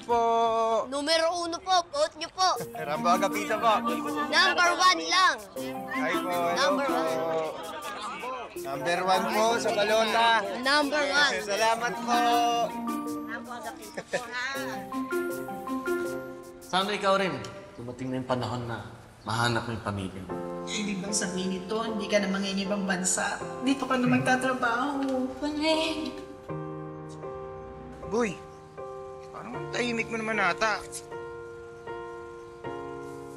po. Numero 1 po, vote niyo po. Rambo Agapita po. Number 1 lang. Hi po. Number po. Number 1 po sa balota. Number 1. Salamat po. Sana ikaw rin. Dumating na yung panahon na mahanap mo yung pamilya. Hindi bang sabihin ito, hindi ka na mangingibang bansa. Dito ka na magtatrabaho. Balik. Boy, parang tahimik mo naman ata.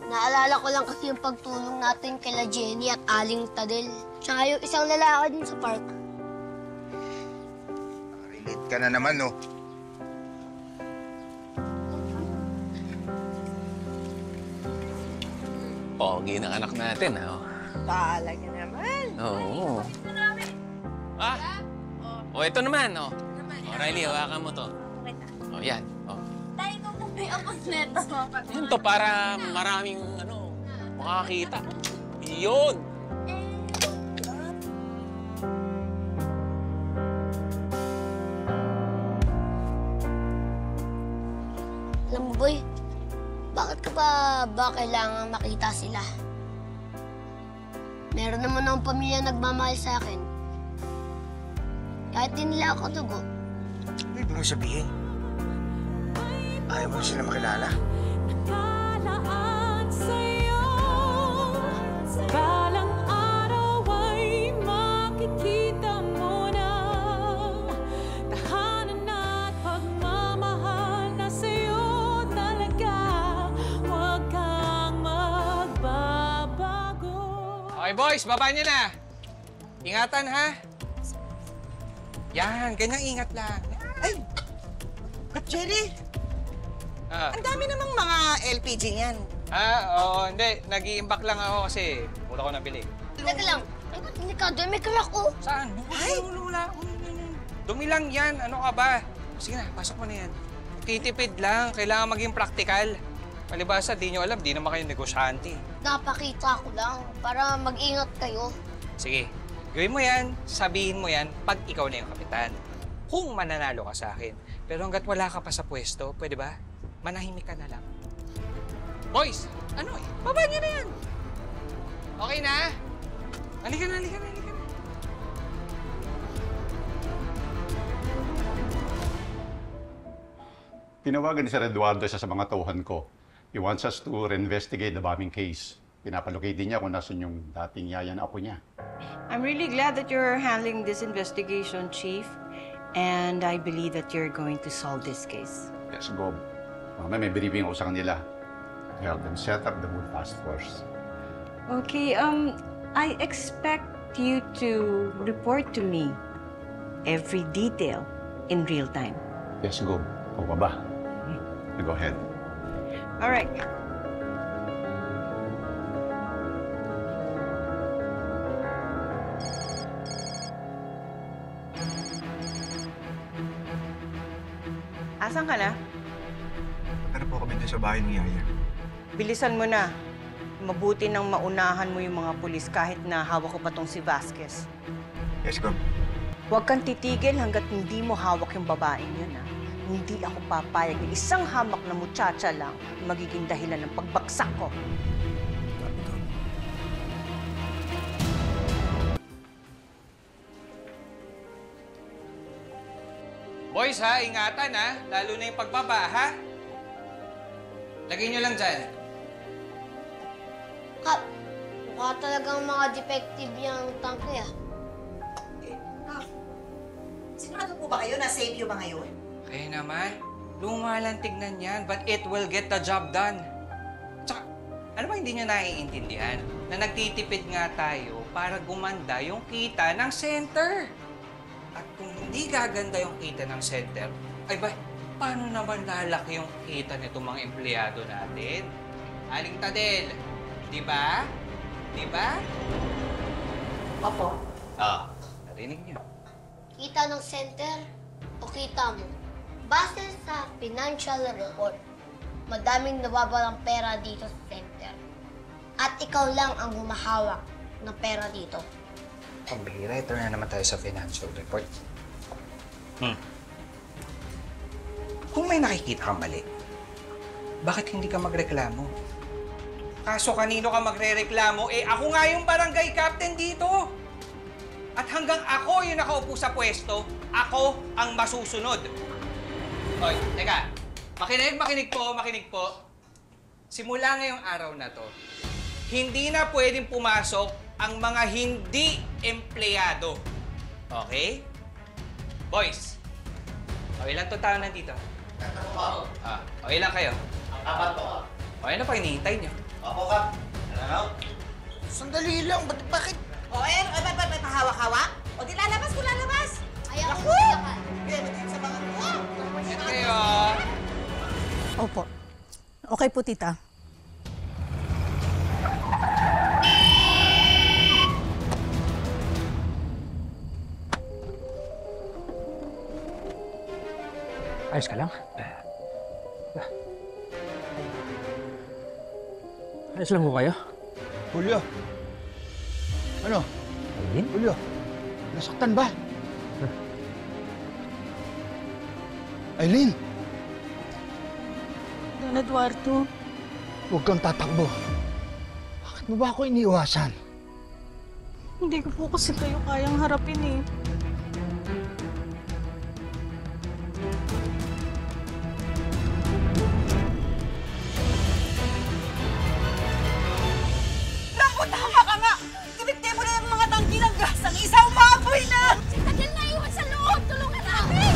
Naalala ko lang kasi yung pagtulong natin kila Jenny at Aling Tadel. Tsaka yung isang lalaki din sa park. Relate ka na naman, no? Pogi ng anak natin, ha? Talaga naman. Oo. Ito naman, oh. Riley, hawakan mo to. Yan. Tayo ko po may apagneto. Yan to, para maraming, makakita. Yun! Alam mo, boy, bakit ka ba kailangan makita sila? Meron naman akong pamilya nagmamahal sa akin. Kahit di nila ako dugo. Ano ibig mo sabihin? Ayaw mo sila makilala? Nakalaan sa'yo, balang araw ay makikita mo na tahanan at pagmamahal na sa'yo talaga. Huwag kang magbabago. Okay, boys, baba niyo na. Ingatan, ha? Yan, ganyang ingat lang. Ay! Jerry, ang dami namang mga LPG niyan. Oo, hindi. Nag-i-imbak lang ako kasi mura ko nabili. Teka lang, hindi ka doon, may kalak ko. Saan? Ay! Wala. Dumi lang yan. Ano ka ba? Sige na, pasok mo na yan. Titipid lang. Kailangan maging praktikal. Palibasa, di nyo alam, di naman kayo negosyante. Napakita ko lang para mag-ingat kayo. Sige, gawin mo yan, sabihin mo yan pag ikaw na yung kapitan. Kung mananalo ka sa akin. Pero hanggat wala ka pa sa pwesto, pwede ba? Manahimik ka na lang. Boys, baba niyo na yan. Okay na? Halika na. Tinawagan ni Sir Eduardo sa mga tauhan ko. He wants us to reinvestigate the bombing case. Pinapalocate din niya kung nasan yung dating yaya na apo niya. I'm really glad that you're handling this investigation, Chief. And I believe that you're going to solve this case. Yes, Gob. Mamaya may briefing ako sa kanila to help them set up the whole task force. Okay, I expect you to report to me every detail in real time. Yes, Gob. O ba? Go ahead. All right. Asan ka na? Pero po kami doon sa bahay ni Yaya. Bilisan mo na. Mabuti nang maunahan mo yung mga pulis kahit na hawak ko pa tong si Vasquez. Yes, Gob. Huwag kang titigil hanggat hindi mo hawak yung babaeng yun, ha? Hindi ako papayag na isang hamak na muchacha lang magiging dahilan ng pagbagsak ko. Boys, ha? Ingatan, ha? Lalo na yung pagbaba, ha? Lagay nyo lang dyan. Kap, mukha talagang mga defective yung tangke, ah. Sigurado po ba kayo na safe yung mga yun? Kaya naman, luma lang tignan yan, but it will get the job done. Tsaka, ano ba hindi nyo naiintindihan? Na nagtitipid nga tayo para gumanda yung kita ng center. At kung hindi gaganda yung kita ng center, ay ba, paano naman lalaki yung kita nitong mga empleyado natin? Aling Tadel, di ba? Di ba? Opo. Narinig niyo. Kita ng center o kita mo? Base sa financial report, madaming nawawalang pera dito sa center. At ikaw lang ang humahawak ng pera dito. Pambihira, ito na naman tayo sa financial report. Kung may nakikita kang mali, bakit hindi ka magreklamo? Kaso kanino ka magrereklamo? Eh, ako nga yung barangay captain dito. At hanggang ako yung nakaupo sa pwesto, ako ang masusunod. Oy, teka. Makinig po. Simula ngayong araw na to, hindi na pwedeng pumasok ang mga hindi empleyado. Okay? Boys, ilan to tao nandito? Okay lang kayo? Apat po. Okay na pa, hinihintay nyo. Opo, Kap. Sandali lang. Bakit? O, pahawak-hawak? O, di lalabas ko lalabas. Ayaw ko maglakan. Sa mga Yan kayo. Opo. Okay po, tita. Ayos ka lang? Ayos lang ko kayo? Julio. Ano? Aileen? Julio. Nasaktan ba? Aileen, Don Eduardo, huwag kang tatakbo. Bakit mo ba ako iniiwasan? hindi ko po kasi kayo kayang harapin eh. Naku, tama ka nga! Tinigte mo na yung mga tangki ng gas. Ang isa umapoy na! Si Tagil na iwan sa loob! Tulungan natin!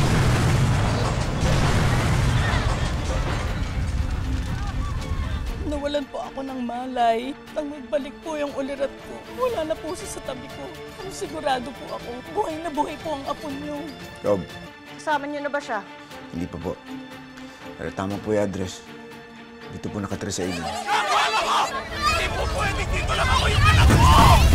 Nawalan po ako ng malay. Nang magbalik po yung ulirat ko, wala na po siya sa tabi ko. Pero sigurado po ako, buhay na buhay po ang apo niyo. Rob, Kasama niyo na ba siya? hindi pa po. Pero tama po yung address. Dito po nakatira sa inyo. Hindi po pwede! Dito lang ako yung anak ko!